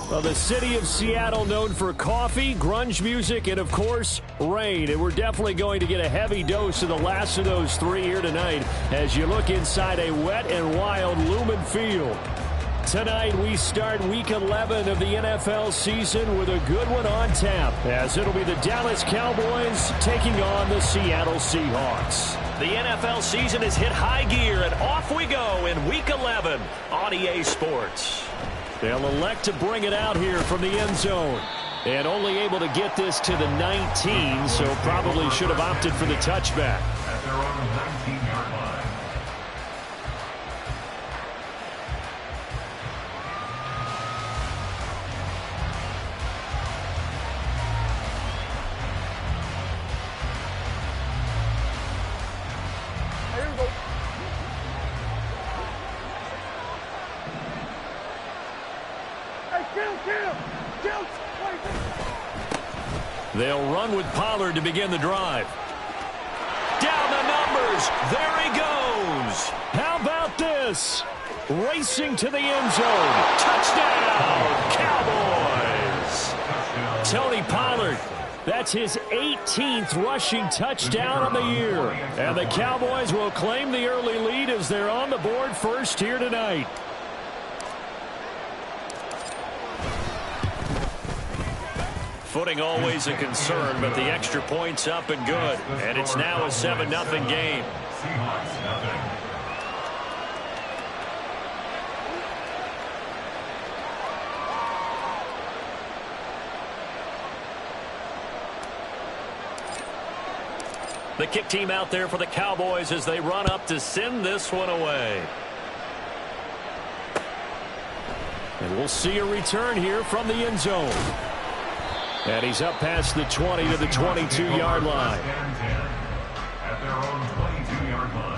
Well, the city of Seattle known for coffee, grunge music, and, of course, rain. And we're definitely going to get a heavy dose of the last of those three here tonight as you look inside a wet and wild Lumen Field. Tonight, we start Week 11 of the NFL season with a good one on tap, as it'll be the Dallas Cowboys taking on the Seattle Seahawks. The NFL season has hit high gear, and off we go in Week 11 on EA Sports. They'll elect to bring it out here from the end zone. And only able to get this to the 19, so probably should have opted for the touchback. At their own 19-yard line. They'll run with Pollard to begin the drive. Down the numbers. There he goes. How about this? Racing to the end zone. Touchdown, Cowboys. Tony Pollard. That's his 18th rushing touchdown on the year. And the Cowboys will claim the early lead as they're on the board first here tonight. Footing always a concern, but the extra point's up and good. And it's now a 7-0 game. The kick team out there for the Cowboys as they run up to send this one away. And we'll see a return here from the end zone. And he's up past the 20 to the 22-yard line. At their own 22-yard line.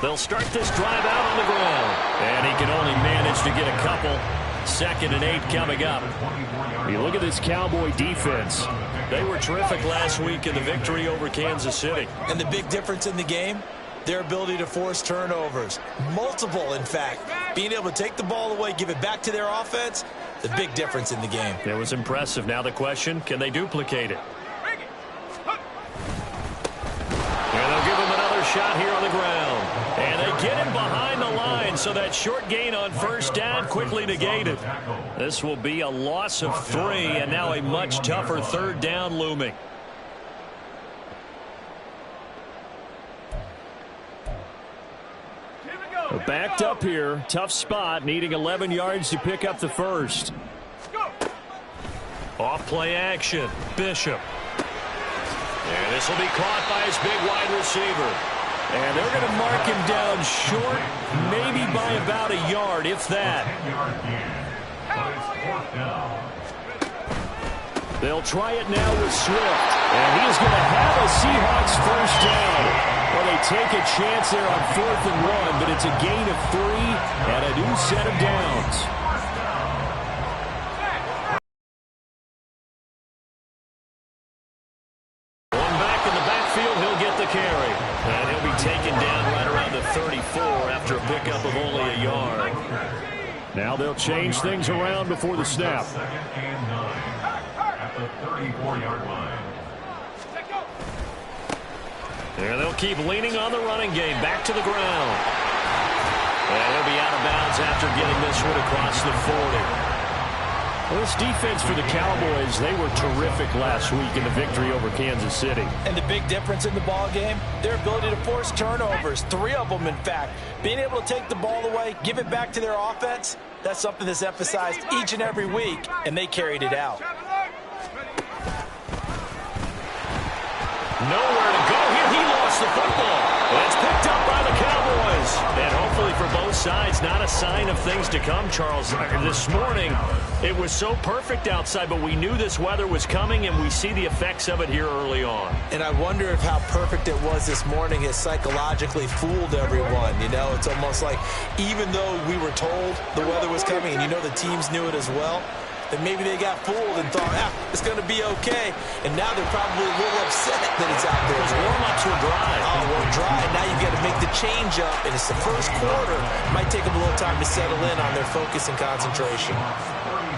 They'll start this drive out on the ground. And he can only manage to get a couple. 2nd and 8 coming up. You look at this Cowboy defense. They were terrific last week in the victory over Kansas City. And the big difference in the game, their ability to force turnovers. Multiple, in fact. Being able to take the ball away, give it back to their offense, the big difference in the game. It was impressive. Now the question, can they duplicate it? And they'll give him another shot here on the ground. And they get him behind the line, so that short gain on first down quickly negated. This will be a loss of 3, and now a much tougher 3rd down looming. Backed up here. Tough spot, needing 11 yards to pick up the first. Off play action. Bishop. And this will be caught by his big wide receiver. And they're going to mark him down short, maybe by about a yard, if that. They'll try it now with Swift. And he's going to have a Seahawks first down. Well, they take a chance there on 4th and 1, but it's a gain of 3 and a new set of downs. One back in the backfield, he'll get the carry. And he'll be taken down right around the 34 after a pickup of only a yard. Now they'll change things around before the snap. 2nd and 9 at the 34-yard line. And they'll keep leaning on the running game. Back to the ground. And he'll be out of bounds after getting this one across the 40. Well, this defense for the Cowboys, they were terrific last week in the victory over Kansas City. And the big difference in the ball game, their ability to force turnovers, 3 of them in fact. Being able to take the ball away, give it back to their offense, that's something that's emphasized each and every week, and they carried it out. Nowhere to go here. He lost the football. And it's picked up by the Cowboys. And hopefully for both sides, not a sign of things to come, Charles. This morning, it was so perfect outside, but we knew this weather was coming, and we see the effects of it here early on. And I wonder if how perfect it was this morning has psychologically fooled everyone. You know, it's almost like even though we were told the weather was coming, and you know the teams knew it as well, that maybe they got fooled and thought, it's going to be okay. And now they're probably a little upset that it's out there. Those warm-ups were dry. Oh, well, dry. Now you've got to make the change up, and it's the first quarter. Might take them a little time to settle in on their focus and concentration.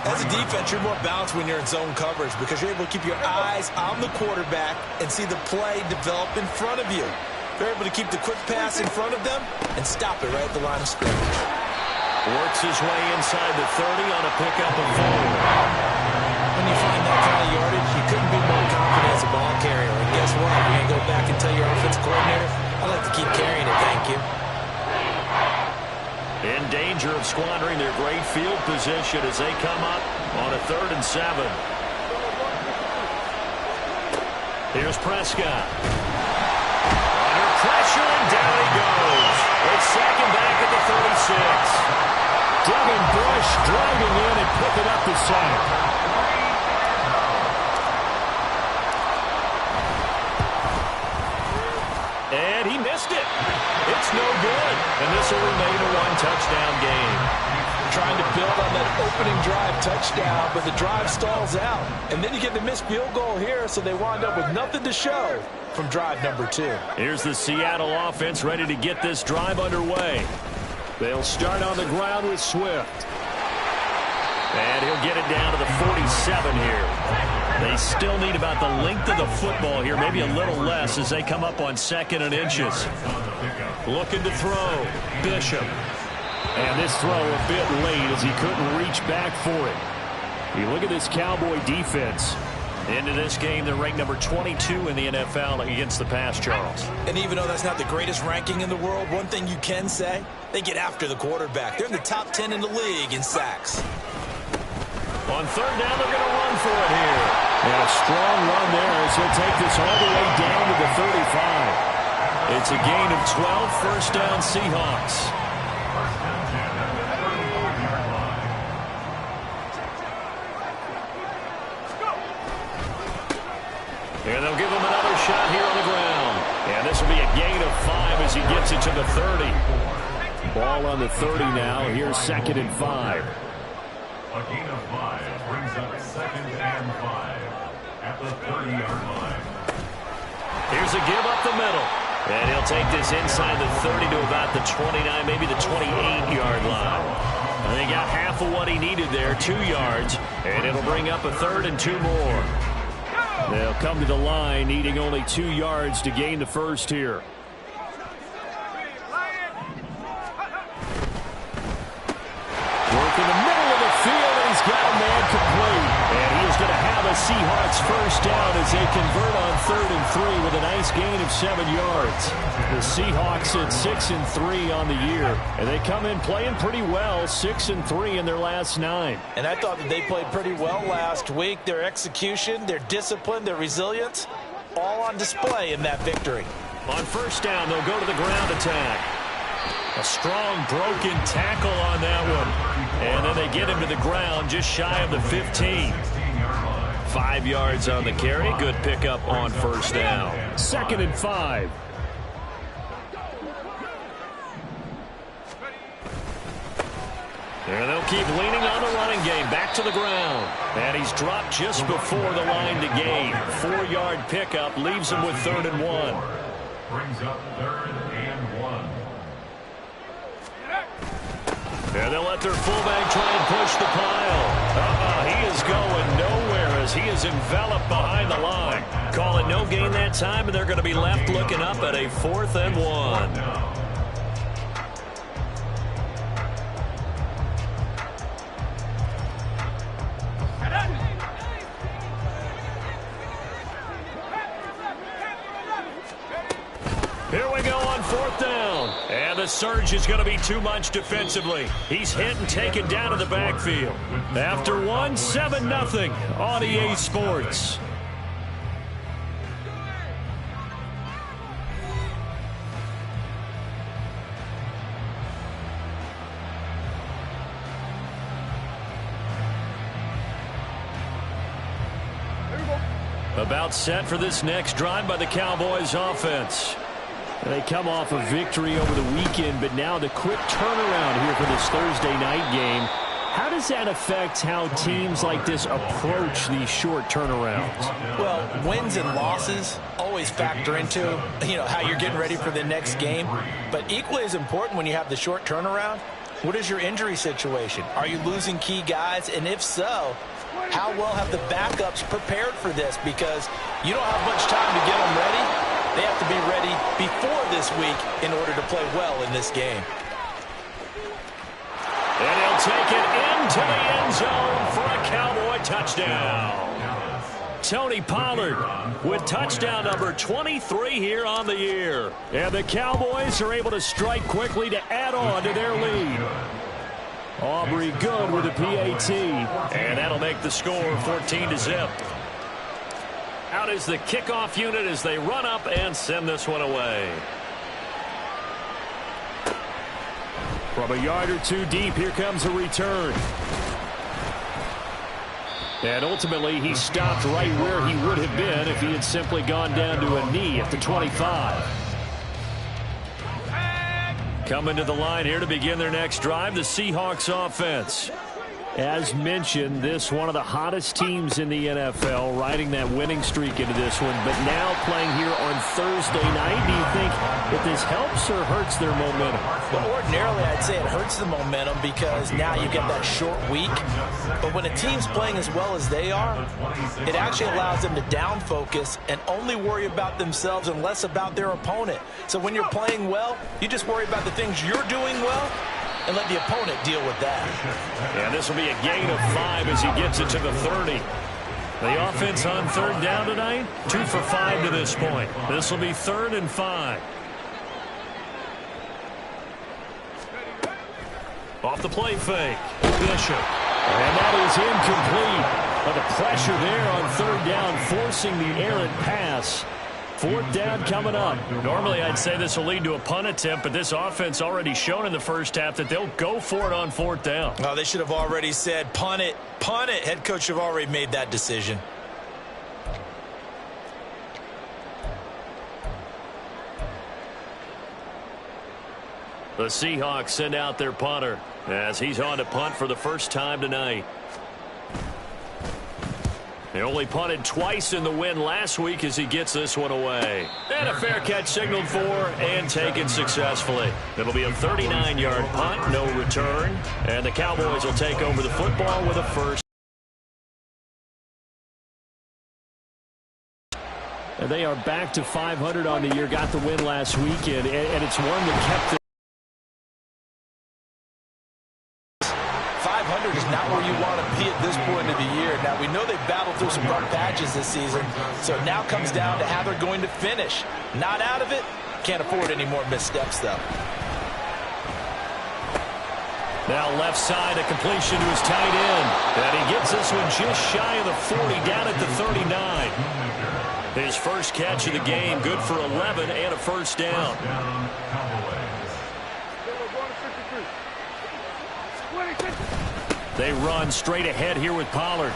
As a defense, you're more balanced when you're in zone coverage because you're able to keep your eyes on the quarterback and see the play develop in front of you. They're able to keep the quick pass in front of them and stop it right at the line of scrimmage. Works his way inside the 30 on a pickup of 4. When you find that kind of yardage, you couldn't be more confident as a ball carrier. And guess what? You're going to go back and tell your offensive coordinator, I'd like to keep carrying it, thank you. In danger of squandering their great field position as they come up on a 3rd and 7. Here's Prescott. Under pressure, and down he goes. It's second back at the 36. Devin Bush driving in and picking up the sack. And he missed it. It's no good. And this will remain a 1-touchdown game. Trying to build on that opening drive touchdown, but the drive stalls out. And then you get the missed field goal here, so they wind up with nothing to show from drive number 2. Here's the Seattle offense ready to get this drive underway. They'll start on the ground with Swift. And he'll get it down to the 47 here. They still need about the length of the football here, maybe a little less as they come up on 2nd and inches. Looking to throw. Bishop. And this throw a bit late as he couldn't reach back for it. You look at this Cowboy defense. Into this game, they're ranked number 22 in the NFL against the pass, Charles. And even though that's not the greatest ranking in the world, one thing you can say, they get after the quarterback. They're in the top 10 in the league in sacks. On 3rd down, they're going to run for it here. And a strong run there as he'll take this all the way down to the 35. It's a gain of 12, 1st down Seahawks. And they'll give him another shot here on the ground. And this will be a gain of 5 as he gets it to the 30. Ball on the 30 now. Here's 2nd and 5. A gain of 5 brings up 2nd and 5 at the 30-yard line. Here's a give up the middle. And he'll take this inside the 30 to about the 29, maybe the 28-yard line. And they got half of what he needed there, 2 yards. And it'll bring up a 3rd and 2 more. They'll come to the line needing only 2 yards to gain the first here. Work in the middle of the field, and he's got a man complete. And he is going to have a Seahawks first down as they convert on 3rd and 3 with a nice gain of 7 yards. The Seahawks at 6-3 on the year, and they come in playing pretty well, 6-3 in their last 9. And I thought that they played pretty well last week. Their execution, their discipline, their resilience, all on display in that victory. On 1st down, they'll go to the ground attack. A strong broken tackle on that one. And then they get him to the ground just shy of the 15. 5 yards on the carry. Good pickup on 1st down. 2nd and 5. And they'll keep leaning on the running game. Back to the ground. And he's dropped just before the line to gain. 4-yard pickup leaves him with 3rd and 1. Brings up 3rd and 1. And they'll let their fullback try and push the pile. He is going nowhere as he is enveloped behind the line. Call it no gain that time, and they're going to be left looking up at a 4th and 1. And the surge is going to be too much defensively. He's hit and taken down in the backfield. After one, 7-0 on EA Sports. About set for this next drive by the Cowboys offense. They come off a victory over the weekend, but now the quick turnaround here for this Thursday night game. How does that affect how teams like this approach these short turnarounds? Well, wins and losses always factor into, how you're getting ready for the next game. But equally as important when you have the short turnaround, what is your injury situation? Are you losing key guys? And if so, how well have the backups prepared for this? Because you don't have much time to get them ready. They have to be ready before this week in order to play well in this game. And he'll take it into the end zone for a Cowboy touchdown. Tony Pollard with touchdown number 23 here on the year. And the Cowboys are able to strike quickly to add on to their lead. Aubrey good with a PAT. And that'll make the score 14-0. Out is the kickoff unit as they run up and send this one away. From a yard or two deep, here comes a return. And ultimately, he stopped right where he would have been if he had simply gone down to a knee at the 25. Coming to the line here to begin their next drive, the Seahawks offense. As mentioned, this one of the hottest teams in the NFL, riding that winning streak into this one, but now playing here on Thursday night. Do you think that this helps or hurts their momentum? Well, ordinarily, I'd say it hurts the momentum because now you get that short week. But when a team's playing as well as they are, it actually allows them to down focus and only worry about themselves and less about their opponent. So when you're playing well, you just worry about the things you're doing well and let the opponent deal with that. And this will be a gain of 5 as he gets it to the 30. The offense on third down tonight, 2 for 5 to this point. This will be 3rd and 5. Off the play fake, Bishop. And that is incomplete. But the pressure there on third down, forcing the errant pass. 4th down coming up. Normally, I'd say this will lead to a punt attempt, but this offense already shown in the first half that they'll go for it on 4th down. Oh, they should have already said, punt it, punt it. Head coach should have already made that decision. The Seahawks send out their punter as he's on to punt for the first time tonight. They only punted twice in the win last week as he gets this one away. And a fair catch signaled for and taken successfully. It'll be a 39-yard punt, no return. And the Cowboys will take over the football with a first. And they are back to 500 on the year, got the win last weekend, and it's one that kept them. 500 is not where you want to be at this point of the year. Now, we know they've battled through some rough patches this season, so it now comes down to how they're going to finish. Not out of it. Can't afford any more missteps, though. Now left side, a completion to his tight end. And he gets this one just shy of the 40, down at the 39. His first catch of the game, good for 11 and a first down. They run straight ahead here with Pollard.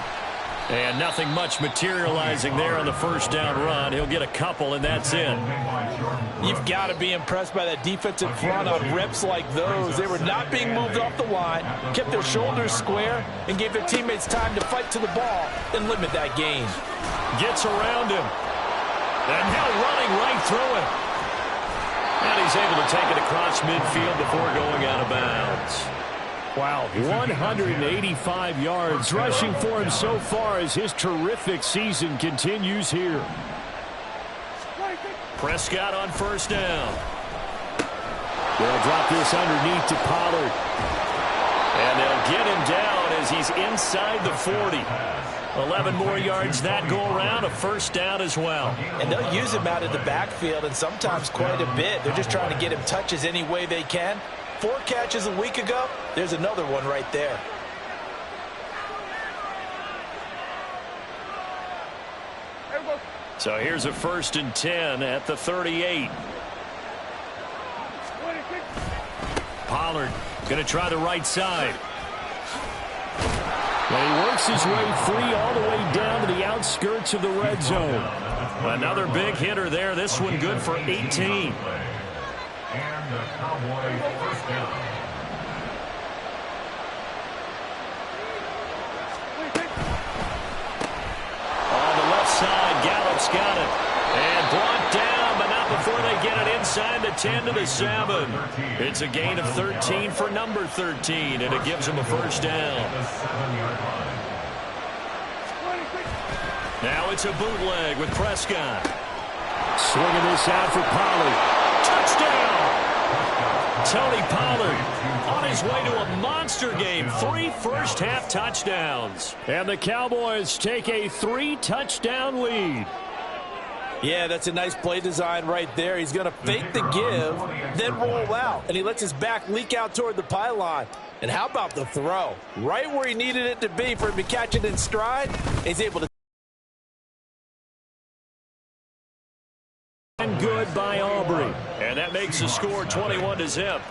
And nothing much materializing there on the first down run. He'll get a couple, and that's it. You've got to be impressed by that defensive front on reps like those. They were not being moved off the line, kept their shoulders square, and gave their teammates time to fight to the ball and limit that gain. Gets around him. And now running right through him. And he's able to take it across midfield before going out of bounds. Wow, 185 yards rushing for him so far as his terrific season continues here. Prescott on first down. They'll drop this underneath to Pollard. And they'll get him down as he's inside the 40. 11 more yards that go around, a first down as well. And they'll use him out of the backfield, and sometimes quite a bit. They're just trying to get him touches any way they can. 4 catches a week ago. There's another one right there. So here's a 1st and 10 at the 38. Pollard going to try the right side. Well, he works his way free all the way down to the outskirts of the red zone. Another big hitter there. This one good for 18. And the Cowboys first down. On the left side, Gallup's got it. And brought down, but not before they get it inside the 10 to the 7. It's a gain of 13 for number 13, and it gives them a first down. Now it's a bootleg with Prescott. Swinging this out for Pollard. Touchdown! Tony Pollard on his way to a monster game. 3 first-half touchdowns. And the Cowboys take a 3-touchdown lead. Yeah, that's a nice play design right there. He's going to fake the give, then roll out. And he lets his back leak out toward the pylon. And how about the throw? Right where he needed it to be for him to catch it in stride. He's able to. And good by Aubrey. And that makes the score 21-0.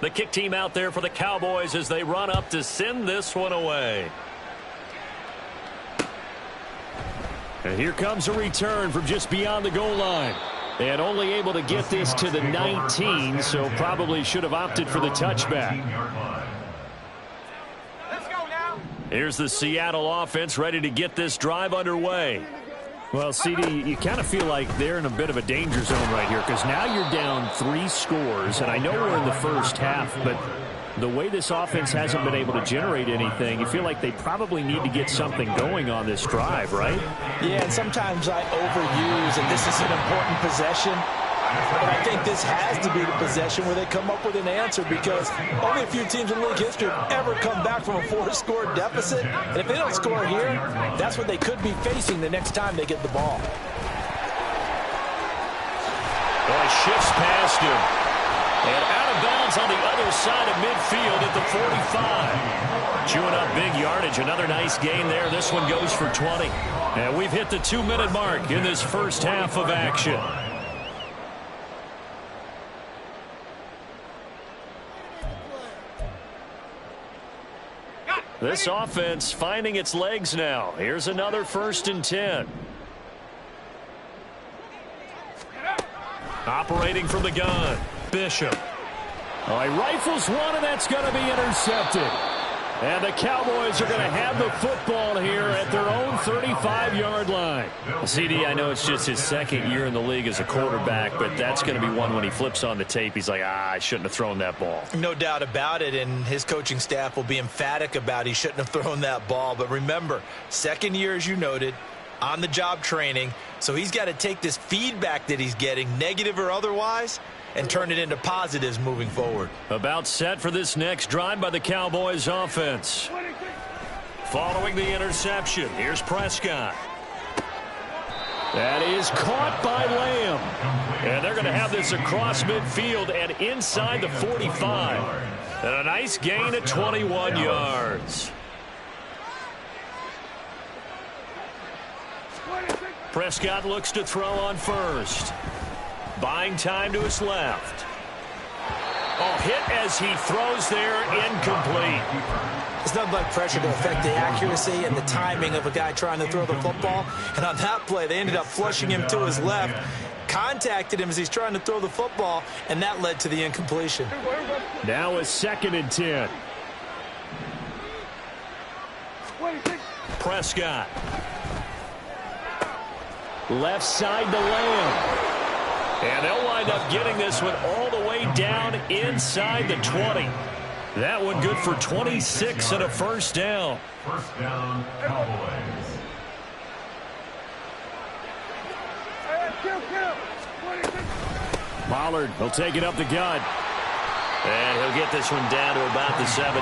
The kick team out there for the Cowboys as they run up to send this one away. And here comes a return from just beyond the goal line. And only able to get this to the 19, so probably should have opted for the touchback. Let's go now. Here's the Seattle offense ready to get this drive underway. Well, CD, you kind of feel like they're in a bit of a danger zone right here because now you're down 3 scores, and I know we're in the first half, but the way this offense hasn't been able to generate anything, you feel like they probably need to get something going on this drive, right? Yeah, and sometimes I overuse, and this is an important possession. But I think this has to be the possession where they come up with an answer because only a few teams in league history have ever come back from a 4-score deficit. And if they don't score here, that's what they could be facing the next time they get the ball. Boy, shifts past him. And out of bounds on the other side of midfield at the 45. Chewing up big yardage. Another nice gain there. This one goes for 20. And we've hit the 2-minute mark in this first half of action. This offense finding its legs now. Here's another 1st and 10. Operating from the gun, Bishop. Oh, he rifles one, and that's going to be intercepted. And the Cowboys are going to have the football here at their own 35-yard line. CD, I know it's just his 2nd year in the league as a quarterback, but that's going to be one when he flips on the tape. He's like, I shouldn't have thrown that ball. No doubt about it, and his coaching staff will be emphatic about he shouldn't have thrown that ball. But remember, 2nd year, as you noted, on-the-job training, so he's got to take this feedback that he's getting, negative or otherwise, and turn it into positives moving forward. About set for this next drive by the Cowboys offense. Following the interception, here's Prescott. That is caught by Lamb. And they're going to have this across midfield and inside the 45. And a nice gain at 21 yards. Prescott looks to throw on first. Buying time to his left. Oh, hit as he throws there, incomplete. It's nothing like pressure to affect the accuracy and the timing of a guy trying to throw the football. And on that play, they ended up flushing him to his left, contacted him as he's trying to throw the football, and that led to the incompletion. Now a 2nd and 10. Prescott. Left side to Lamb. And they'll wind up getting this one all the way down inside the 20. That one good for 26 and a first down. First down, Cowboys. Pollard will take it up the gut. And he'll get this one down to about the 17.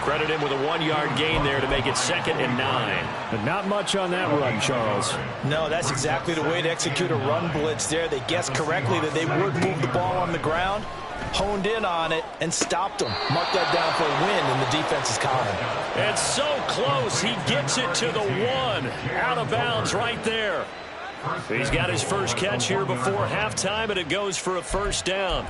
Credit him with a 1-yard gain there to make it 2nd and 9. But not much on that run, Charles. No, that's exactly the way to execute a run blitz there. They guessed correctly that they would move the ball on the ground, honed in on it, and stopped them. Mark that down for a win in the defense's column. And so close, he gets it to the 1. Out of bounds right there. He's got his first catch here before halftime, and it goes for a first down.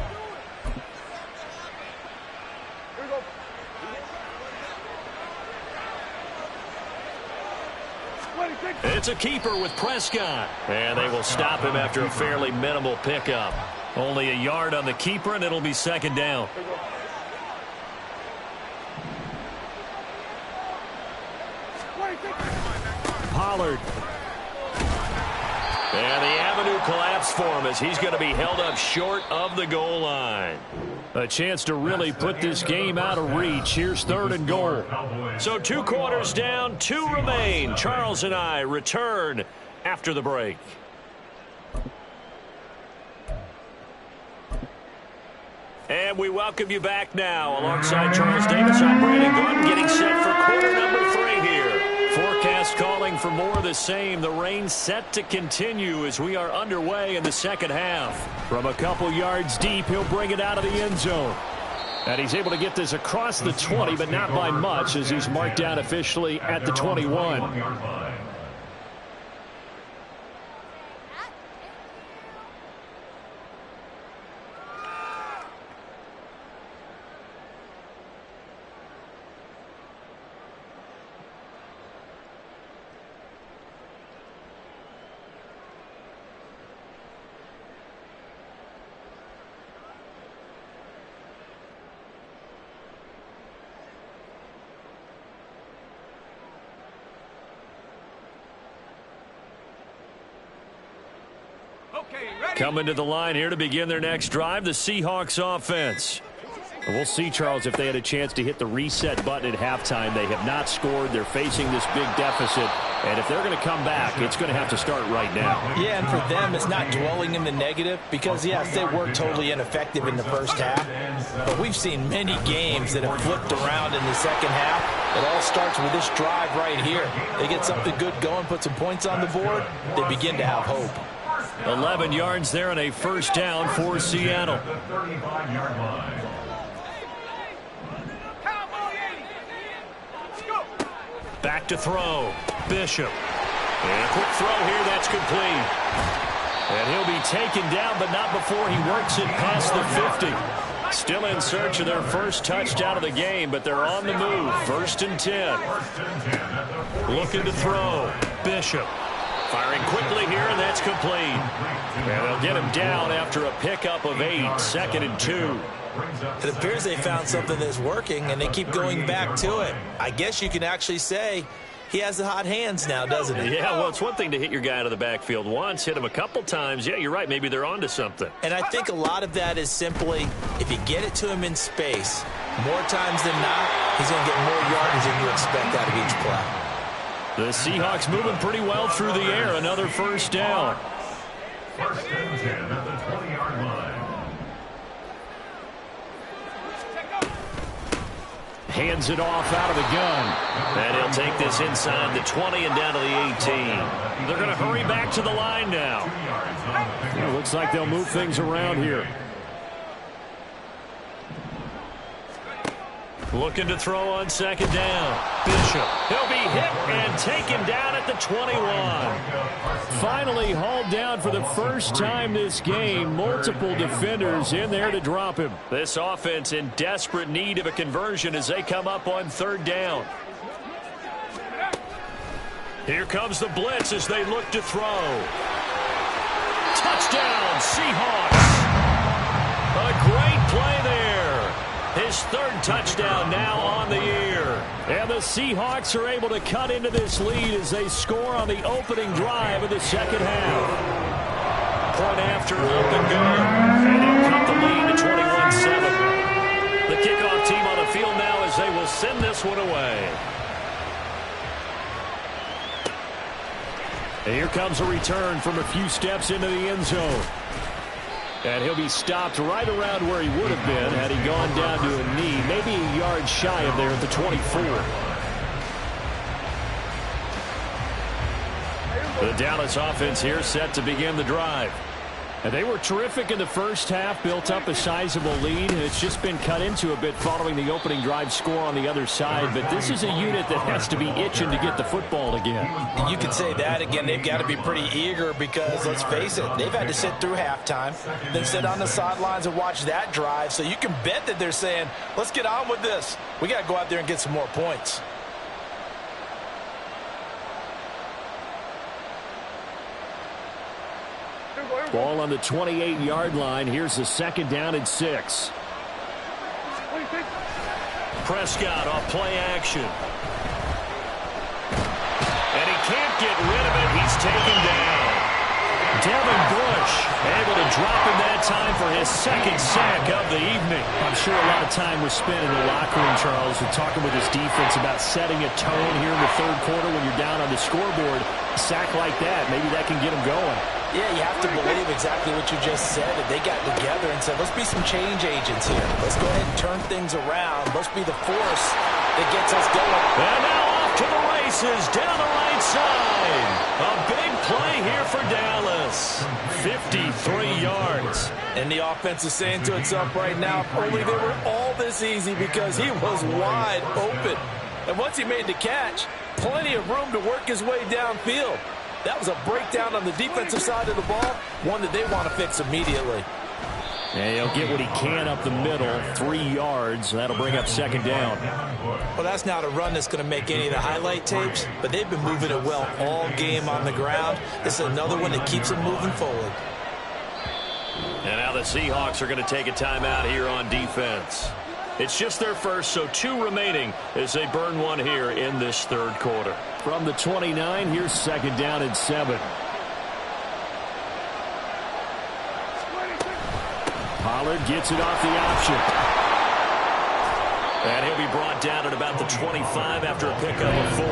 It's a keeper with Prescott. And they will stop him after a fairly minimal pickup. Only a yard on the keeper, and it'll be 2nd down. Pollard. And the avenue collapsed for him as he's going to be held up short of the goal line. A chance to really put this game out of reach. Here's 3rd and goal. So 2 quarters down, 2 remain. Charles and I return after the break. And we welcome you back now. Alongside Charles Davis, I'm Brandon Gordon, getting set for quarter number 3 here. Forecast calling for more of the same. The rain set to continue as we are underway in the second half. From a couple yards deep, he'll bring it out of the end zone. And he's able to get this across the 20, but not by much, as he's marked down officially at the 21. Coming to the line here to begin their next drive, the Seahawks offense. We'll see, Charles, if they had a chance to hit the reset button at halftime. They have not scored. They're facing this big deficit. And if they're going to come back, it's going to have to start right now. Yeah, and for them, it's not dwelling in the negative because, yes, they were totally ineffective in the first half. But we've seen many games that have flipped around in the second half. It all starts with this drive right here. They get something good going, put some points on the board, they begin to have hope. 11 yards there and a first down for Seattle. Back to throw. Bishop. And a quick throw here. That's complete. And he'll be taken down, but not before he works it past the 50. Still in search of their first touchdown of the game, but they're on the move. 1st and 10. Looking to throw. Bishop. Firing quickly here, and that's complete. And they'll get him down after a pickup of 8. 2nd and 2. It appears they found something that's working, and they keep going back to it. I guess you can actually say he has the hot hands now, doesn't he? Yeah, well, it's one thing to hit your guy out of the backfield once, hit him a couple times. Yeah, you're right. Maybe they're onto something. And I think a lot of that is simply if you get it to him in space, more times than not, he's going to get more yardage than you expect out of each play. The Seahawks moving pretty well through the air. Another first down. 1st and 10 at the 20-yard line. Hands it off out of the gun. And he'll take this inside the 20 and down to the 18. They're going to hurry back to the line now. It looks like they'll move things around here. Looking to throw on 2nd down. Bishop. He'll be hit and taken down at the 21. Finally hauled down for the first time this game. Multiple defenders in there to drop him. This offense in desperate need of a conversion as they come up on 3rd down. Here comes the blitz as they look to throw. Touchdown, Seahawks. A great play there. His 3rd touchdown now on the year. And the Seahawks are able to cut into this lead as they score on the opening drive of the second half. point after, up and good. And they'll cut the lead to 21-7. The kickoff team on the field now as they will send this one away. And here comes a return from a few steps into the end zone. And he'll be stopped right around where he would have been had he gone down to a knee, maybe a yard shy of there at the 24. The Dallas offense here set to begin the drive. And they were terrific in the first half, built up a sizable lead. It's just been cut into a bit following the opening drive score on the other side. But this is a unit that has to be itching to get the football again. You could say that again. They've got to be pretty eager because, let's face it, they've had to sit through halftime, then sit on the sidelines and watch that drive. So you can bet that they're saying, let's get on with this. We got to go out there and get some more points. Ball on the 28-yard line. Here's the 2nd down and 6. Prescott off play action. And he can't get rid of it. He's taken down. Devin Bush able to drop in that time for his 2nd sack of the evening. I'm sure a lot of time was spent in the locker room, Charles, with talking with his defense about setting a tone here in the 3rd quarter when you're down on the scoreboard. A sack like that, maybe that can get him going. Yeah, you have to believe exactly what you just said. That they got together and said, let's be some change agents here. Let's go ahead and turn things around. Let's be the force that gets us going. And now off to the races down the right side. A big play here for Dallas. 53 yards. And the offense is saying to itself right now, if only they were all this easy, because he was wide open. And once he made the catch, plenty of room to work his way downfield. That was a breakdown on the defensive side of the ball, one that they want to fix immediately. And he'll get what he can up the middle, 3 yards. That'll bring up 2nd down. Well, that's not a run that's going to make any of the highlight tapes, but they've been moving it well all game on the ground. This is another one that keeps them moving forward. And now the Seahawks are going to take a timeout here on defense. It's just their first, so 2 remaining as they burn one here in this 3rd quarter. From the 29, here's 2nd down and 7. Pollard gets it off the option. And he'll be brought down at about the 25 after a pickup of 4.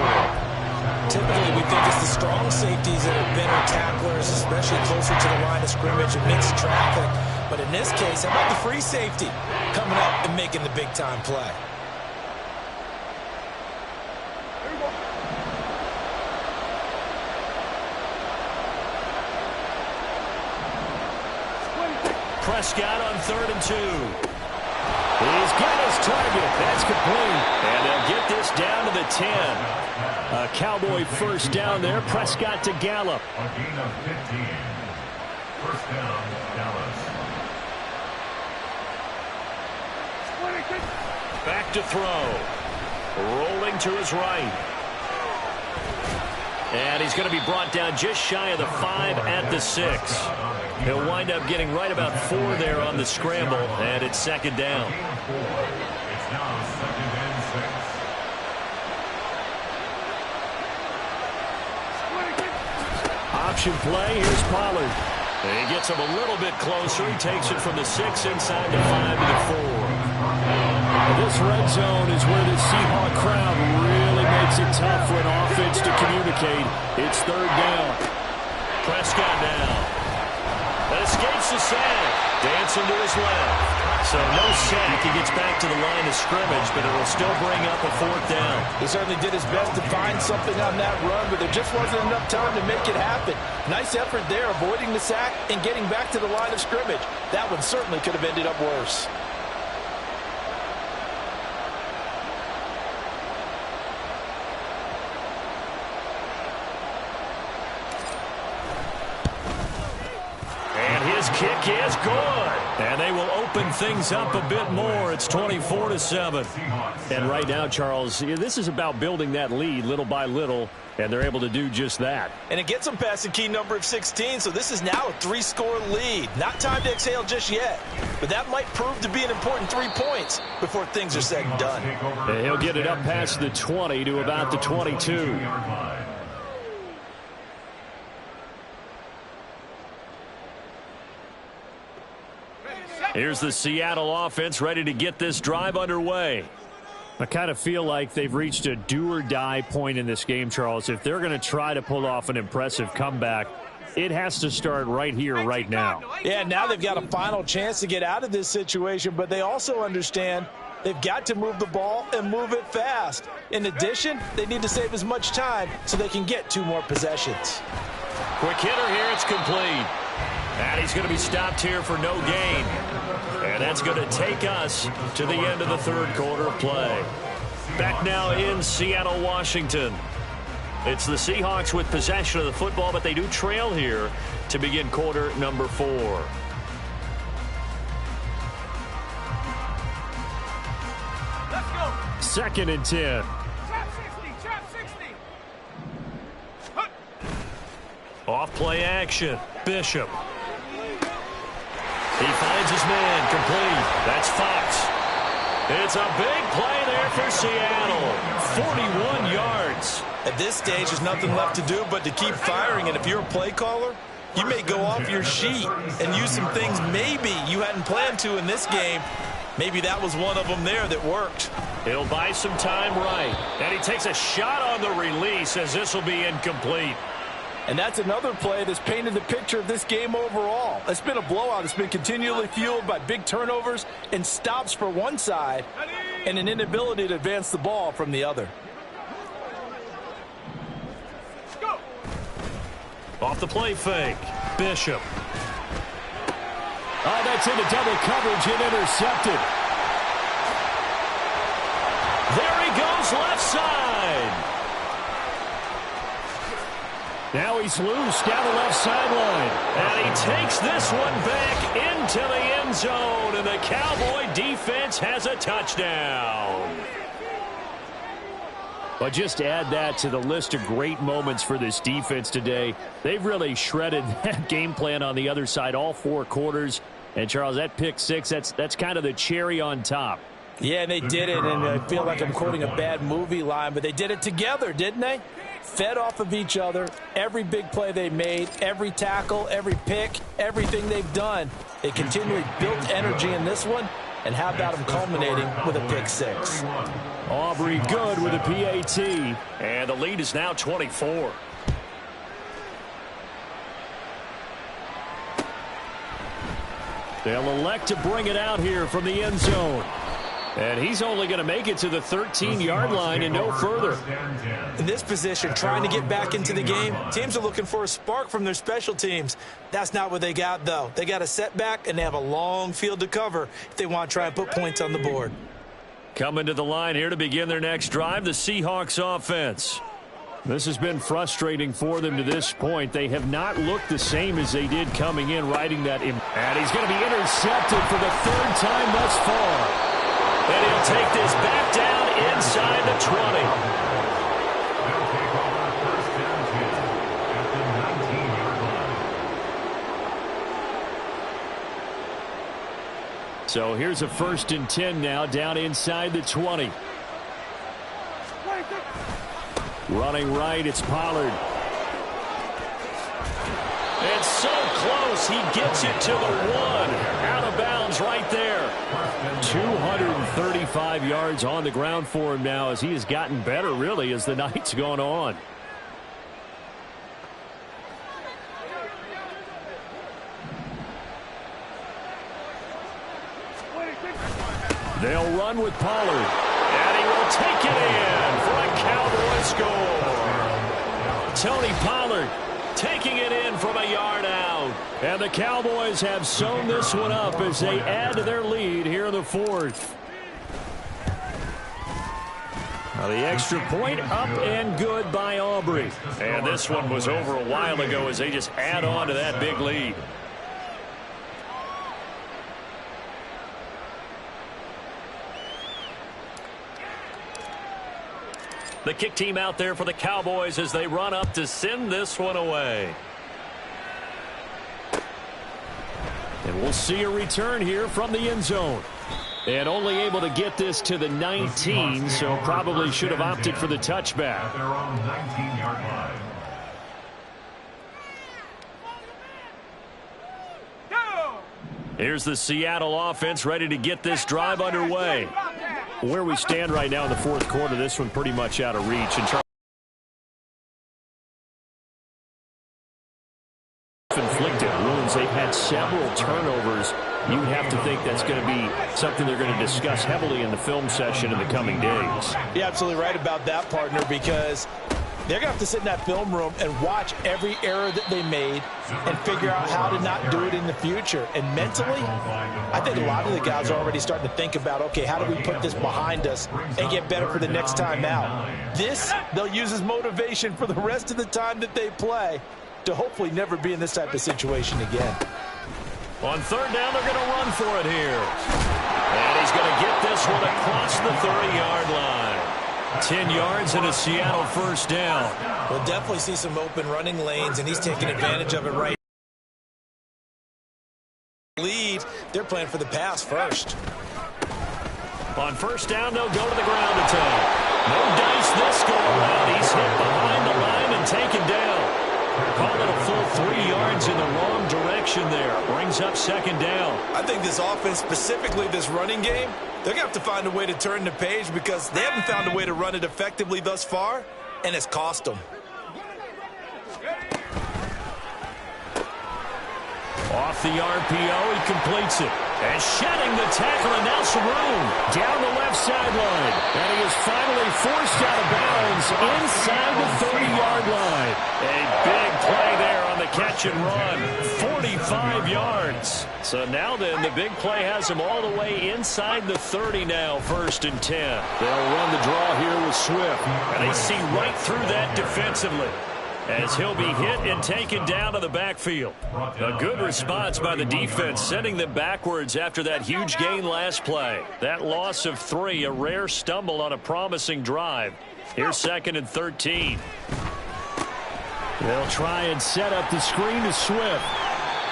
Typically, we think it's the strong safeties that are better tacklers, especially closer to the line of scrimmage amidst traffic. But in this case, how about the free safety coming up and making the big-time play? Prescott on 3rd and 2. He's got his target. That's complete. And they'll get this down to the 10. A Cowboy 1st down there. Prescott to Gallup. A gain of 15. 1st down, Dallas. Back to throw. Rolling to his right. And he's going to be brought down just shy of the 5 at the 6. He'll wind up getting right about 4 there on the scramble, and it's 2nd down. It's now 2nd and 6. Option play. Here's Pollard. He gets him a little bit closer. He takes it from the 6 inside the 5 to the 4. This red zone is where the Seahawk crowd really makes it tough for an offense to communicate. It's 3rd down. Prescott now. That escapes the sack. Dancing to his left. So no sack. He gets back to the line of scrimmage, but it will still bring up a 4th down. He certainly did his best to find something on that run, but there just wasn't enough time to make it happen. Nice effort there, avoiding the sack and getting back to the line of scrimmage. That one certainly could have ended up worse. Kick is good. And they will open things up a bit more. It's 24-7. And right now, Charles, this is about building that lead little by little, and they're able to do just that. And it gets them past the key number of 16, so this is now a 3-score lead. Not time to exhale just yet, but that might prove to be an important 3 points before things are said and done. And he'll get it up past the 20 to about the 22. Here's the Seattle offense ready to get this drive underway. I kind of feel like they've reached a do-or-die point in this game, Charles. If they're going to try to pull off an impressive comeback, it has to start right here, right now. Yeah, now they've got a final chance to get out of this situation, but they also understand they've got to move the ball and move it fast. In addition, they need to save as much time so they can get 2 more possessions. Quick hitter here, it's complete. And he's going to be stopped here for no gain. And that's going to take us to the end of the third quarter of play. Back now in Seattle, Washington. It's the Seahawks with possession of the football, but they do trail here to begin quarter number 4. Let's go. 2nd and 10. Trap 60, trap 60. Off play action. Bishop. He finds his man, complete. That's Fox. It's a big play there for Seattle. 41 yards. At this stage, there's nothing left to do but to keep firing. And if you're a play caller, you may go off your sheet and use some things maybe you hadn't planned to in this game. Maybe that was one of them there that worked. He'll buy some time right. And he takes a shot on the release as this will be incomplete. And that's another play that's painted the picture of this game overall. It's been a blowout. It's been continually fueled by big turnovers and stops for one side and an inability to advance the ball from the other. Go. Off the play fake. Bishop. Oh, that's into double coverage and intercepted. There he goes, left side. Now he's loose down the left sideline. And he takes this one back into the end zone. And the Cowboy defense has a touchdown. But just to add that to the list of great moments for this defense today, they've really shredded that game plan on the other side all 4 quarters. And, Charles, that pick 6, that's kind of the cherry on top. Yeah, and they did it, and I feel like I'm quoting a bad movie line, but they did it together, didn't they? Fed off of each other, every big play they made, every tackle, every pick, everything they've done. They continually built energy in this one, and how about them culminating with a pick 6? Aubrey good with a PAT. And the lead is now 24. They'll elect to bring it out here from the end zone. And he's only going to make it to the 13-yard line and no further. In this position, trying to get back into the game, teams are looking for a spark from their special teams. That's not what they got, though. They got a setback, and they have a long field to cover if they want to try and put points on the board. Coming to the line here to begin their next drive, the Seahawks offense. This has been frustrating for them to this point. They have not looked the same as they did coming in, riding that. And he's going to be intercepted for the 3rd time thus far. And he'll take this back down inside the 20. They'll take over 1st and 10 at the 19-yard line. So here's a 1st and 10 now down inside the 20. Running right, it's Pollard. It's so close, he gets it to the 1. Out of bounds right there. 235 yards on the ground for him now as he has gotten better, really, as the night's gone on. They'll run with Pollard. And he will take it in for a Cowboy score. Tony Pollard taking it in from a yard out. And the Cowboys have sewn this one up as they add to their lead here in the 4th. Now the extra point up and good by Aubrey. And this one was over a while ago as they just add on to that big lead. The kick team out there for the Cowboys as they run up to send this one away. And we'll see a return here from the end zone. And only able to get this to the 19, so probably should have opted for the touchback. At their own 19-yard line. Here's the Seattle offense ready to get this drive underway. Where we stand right now in the fourth quarter, this one pretty much out of reach. And inflicted wounds. They've had several turnovers. You would have to think that's going to be something they're going to discuss heavily in the film session in the coming days. You're absolutely right about that, partner, because they're going to have to sit in that film room and watch every error that they made and figure out how to not do it in the future. And mentally, I think a lot of the guys are already starting to think about, okay, how do we put this behind us and get better for the next time out? This, they'll use as motivation for the rest of the time that they play to hopefully never be in this type of situation again. On third down, they're going to run for it here. And he's going to get this one across the 30-yard line. 10 yards and a Seattle first down. We'll definitely see some open running lanes, and he's taking advantage of it right now. Lead, they're playing for the pass first. On first down, they'll go to the ground attack. No dice this go around. He's hit behind the line and taken down. Call it a full 3 yards in the wrong direction there. Brings up second down. I think this offense, specifically this running game, they're going to have to find a way to turn the page because they haven't found a way to run it effectively thus far, and it's cost them. Off the RPO, he completes it. And shedding the tackle, and now Saroon down the left sideline. And he is finally forced out of bounds inside the 30-yard line. A big play there on the catch and run. 45 yards. So now then, the big play has him all the way inside the 30 now, 1st and 10. They'll run the draw here with Swift. And they see right through that defensively, as he'll be hit and taken down to the backfield. A good response by the defense, sending them backwards after that huge gain last play. That loss of 3, a rare stumble on a promising drive. Here's 2nd and 13. They'll try and set up the screen to Swift.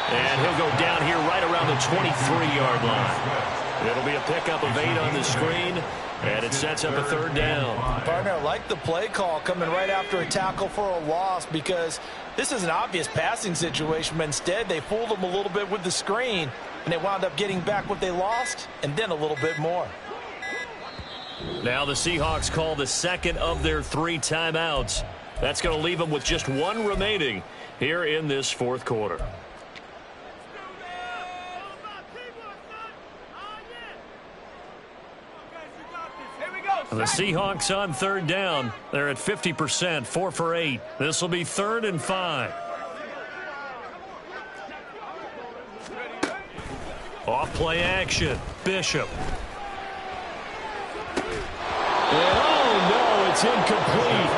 And he'll go down here right around the 23-yard line. It'll be a pickup of 8 on the screen. And it sets up a 3rd down. Partner, I like the play call coming right after a tackle for a loss because this is an obvious passing situation, but instead they fooled them a little bit with the screen, and they wound up getting back what they lost and then a little bit more. Now the Seahawks call the second of their 3 timeouts. That's going to leave them with just 1 remaining here in this 4th quarter. The Seahawks on 3rd down. They're at 50%, 4 for 8. This will be 3rd and 5. Off play action. Bishop. And oh no, it's incomplete.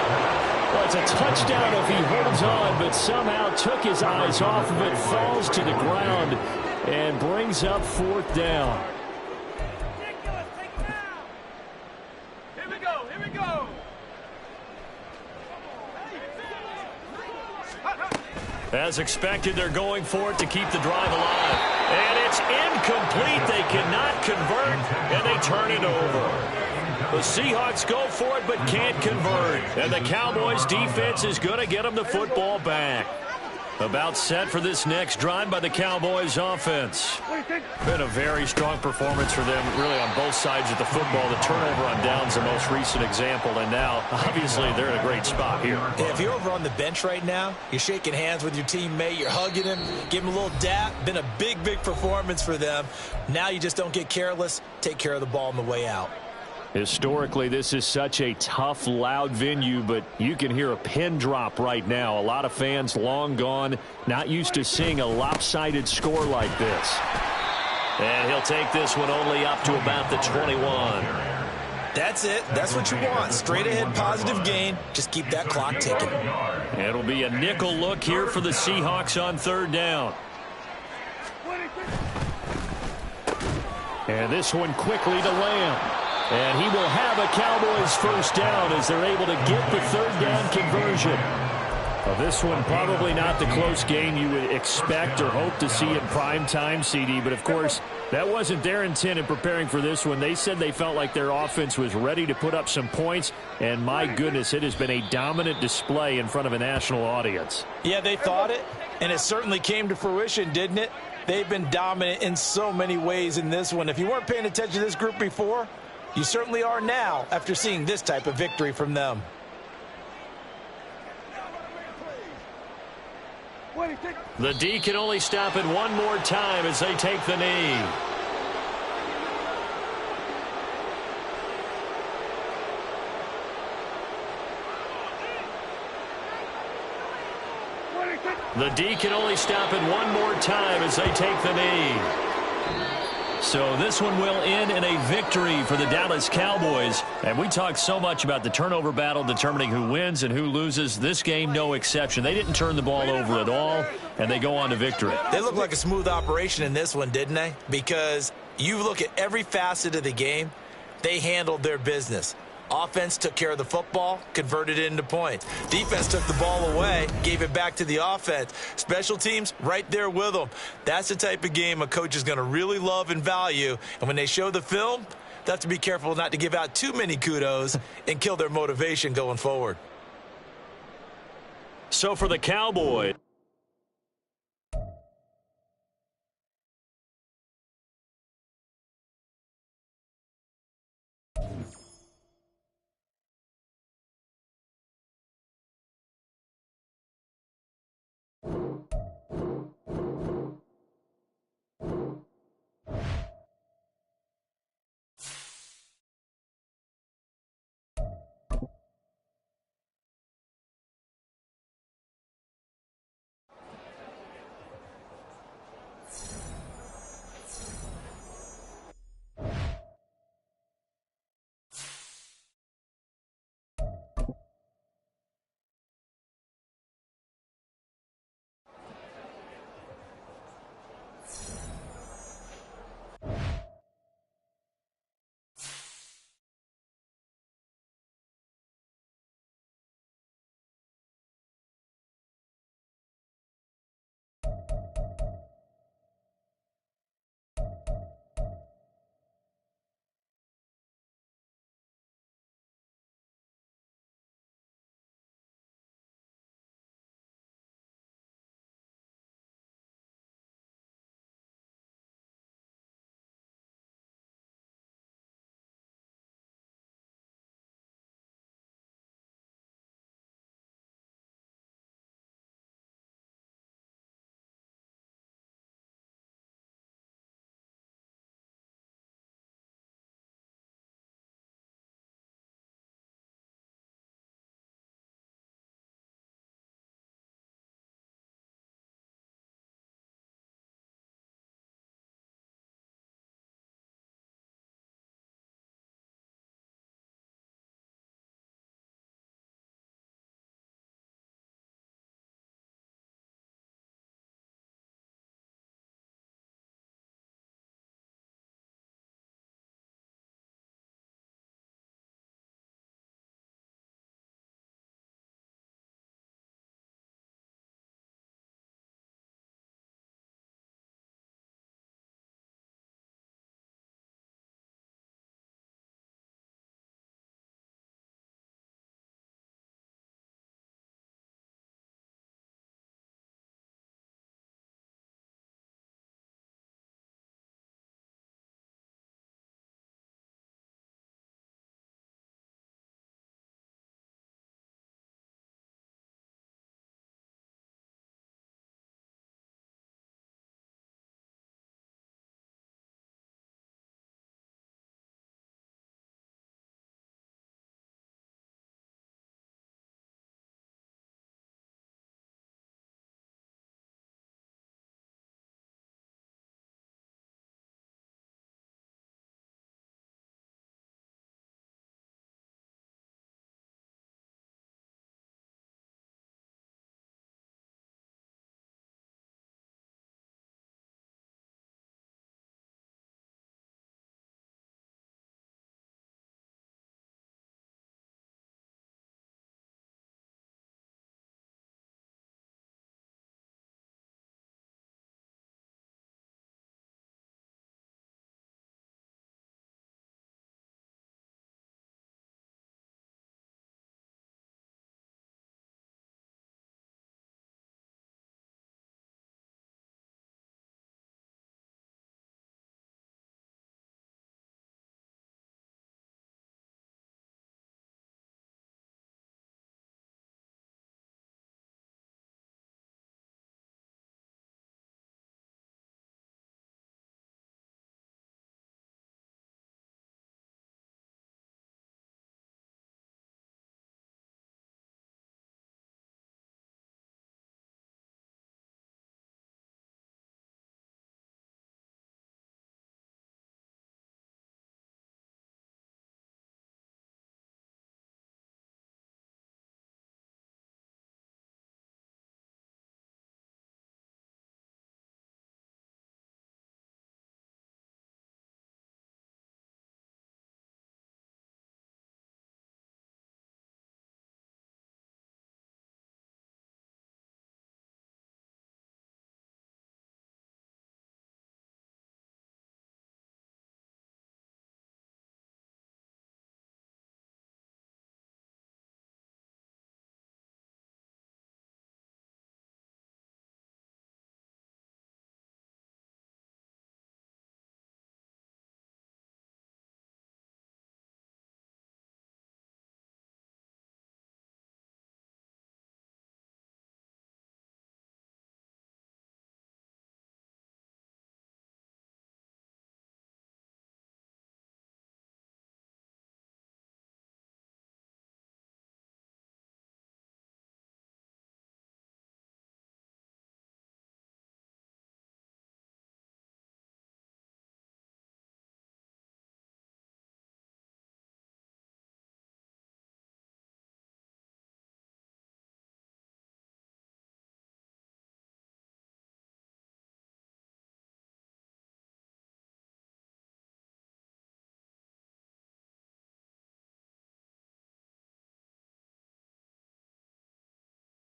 Well, it's a touchdown if he holds on, but somehow took his eyes off of it, falls to the ground, and brings up 4th down. As expected, they're going for it to keep the drive alive. And it's incomplete. They cannot convert, and they turn it over. The Seahawks go for it but can't convert. And the Cowboys defense is going to get them the football back. About set for this next drive by the Cowboys offense. Been a very strong performance for them, really, on both sides of the football. The turnover on downs, the most recent example, and now, obviously, they're in a great spot here. If you're over on the bench right now, you're shaking hands with your teammate, you're hugging him, giving him a little dap. Been a big, big performance for them. Now you just don't get careless. Take care of the ball on the way out. Historically, this is such a tough, loud venue, but you can hear a pin drop right now. A lot of fans long gone, not used to seeing a lopsided score like this. And he'll take this one only up to about the 21. That's it. That's what you want. Straight ahead, positive gain. Just keep that clock ticking. It'll be a nickel look here for the Seahawks on 3rd down. And this one quickly to Lamb. And he will have a Cowboys first down as they're able to get the 3rd down conversion. Well, this one probably not the close game you would expect or hope to see in prime time, CD. But, of course, that wasn't their intent in preparing for this one. They said they felt like their offense was ready to put up some points. And, my goodness, it has been a dominant display in front of a national audience. Yeah, they thought it, and it certainly came to fruition, didn't it? They've been dominant in so many ways in this one. If you weren't paying attention to this group before, you certainly are now after seeing this type of victory from them. The D can only stop it one more time as they take the knee. The D can only stop it one more time as they take the knee. So this one will end in a victory for the Dallas Cowboys. And we talked so much about the turnover battle determining who wins and who loses. This game, no exception. They didn't turn the ball over at all, and they go on to victory. They look like a smooth operation in this one, didn't they? Because you look at every facet of the game, they handled their business. Offense took care of the football, converted it into points. Defense took the ball away, gave it back to the offense. Special teams, right there with them. That's the type of game a coach is going to really love and value. And when they show the film, they have to be careful not to give out too many kudos and kill their motivation going forward. So for the Cowboys,